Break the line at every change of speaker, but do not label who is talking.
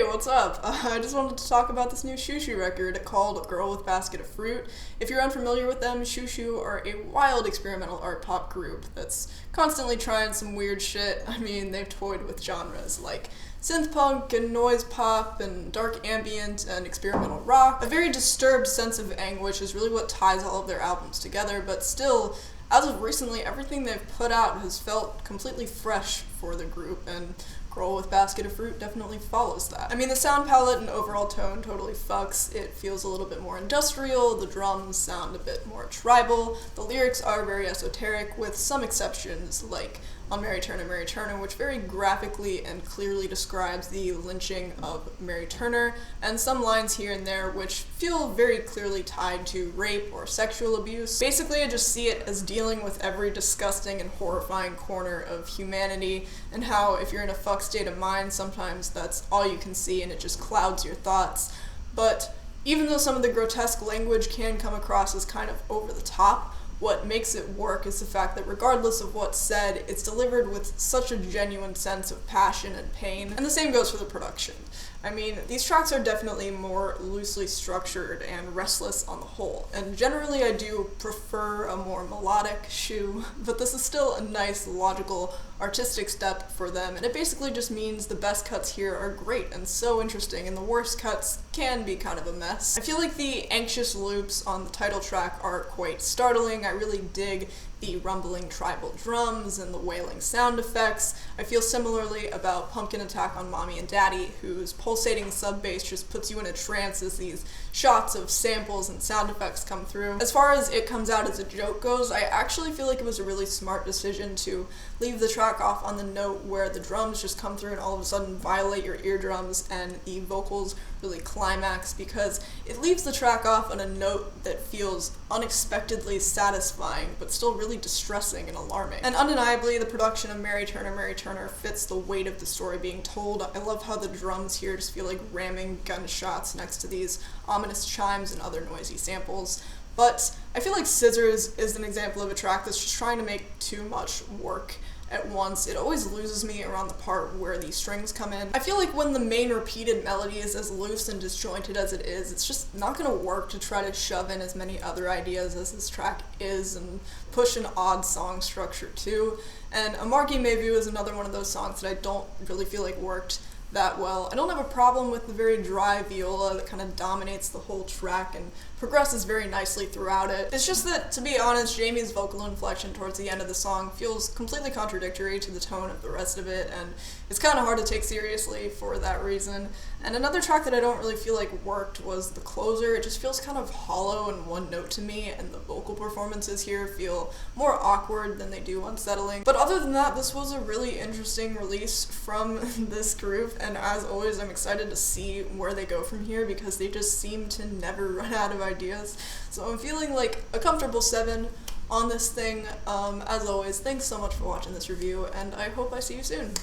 what's up? I just wanted to talk about this new Xiu Xiu record called Girl with Basket of Fruit. If you're unfamiliar with them, Xiu Xiu are a wild experimental art pop group that's constantly trying some weird shit. I mean, they've toyed with genres like synth punk and noise pop and dark ambient and experimental rock. A very disturbed sense of anguish is really what ties all of their albums together, but still, as of recently, everything they've put out has felt completely fresh for the group, and Girl with Basket of Fruit definitely follows that. I mean, the sound palette and overall tone totally fucks. It feels a little bit more industrial, the drums sound a bit more tribal, the lyrics are very esoteric, with some exceptions, like on Mary Turner, which very graphically and clearly describes the lynching of Mary Turner, and some lines here and there which feel very clearly tied to rape or sexual abuse. Basically, I just see it as dealing with every disgusting and horrifying corner of humanity, and how if you're in a fucked state of mind, sometimes that's all you can see and it just clouds your thoughts. But even though some of the grotesque language can come across as kind of over the top, what makes it work is the fact that regardless of what's said, it's delivered with such a genuine sense of passion and pain, and the same goes for the production. I mean, these tracks are definitely more loosely structured and restless on the whole, and generally I do prefer a more melodic Xiu, but this is still a nice, logical, artistic step for them, and it basically just means the best cuts here are great and so interesting, and the worst cuts can be kind of a mess. I feel like the anxious loops on the title track are quite startling. I really dig the rumbling tribal drums and the wailing sound effects. I feel similarly about Pumpkin Attack on Mommy and Daddy, whose pulsating sub-bass just puts you in a trance as these shots of samples and sound effects come through. As far as It Comes Out as a Joke goes, I actually feel like it was a really smart decision to leave the track off on the note where the drums just come through and all of a sudden violate your eardrums and the vocals really climax, because it leaves the track off on a note that feels unexpectedly satisfying but still really distressing and alarming. And undeniably, the production of Mary Turner fits the weight of the story being told. I love how the drums here just feel like ramming gunshots next to these ominous chimes and other noisy samples. But I feel like Scissors is an example of a track that's just trying to make too much work at once. It always loses me around the part where the strings come in. I feel like when the main repeated melody is as loose and disjointed as it is, it's just not gonna work to try to shove in as many other ideas as this track is and push an odd song structure too. And A Marquee Mayview is another one of those songs that I don't really feel like worked that well. I don't have a problem with the very dry viola that kind of dominates the whole track and progresses very nicely throughout it. It's just that, to be honest, Jamie's vocal inflection towards the end of the song feels completely contradictory to the tone of the rest of it, and it's kind of hard to take seriously for that reason. And another track that I don't really feel like worked was the closer. It just feels kind of hollow and one note to me, and the vocal performances here feel more awkward than they do unsettling. But other than that, this was a really interesting release from this group, and as always, I'm excited to see where they go from here because they just seem to never run out of ideas. So I'm feeling like a comfortable 7 on this thing. As always, thanks so much for watching this review, and I hope I see you soon.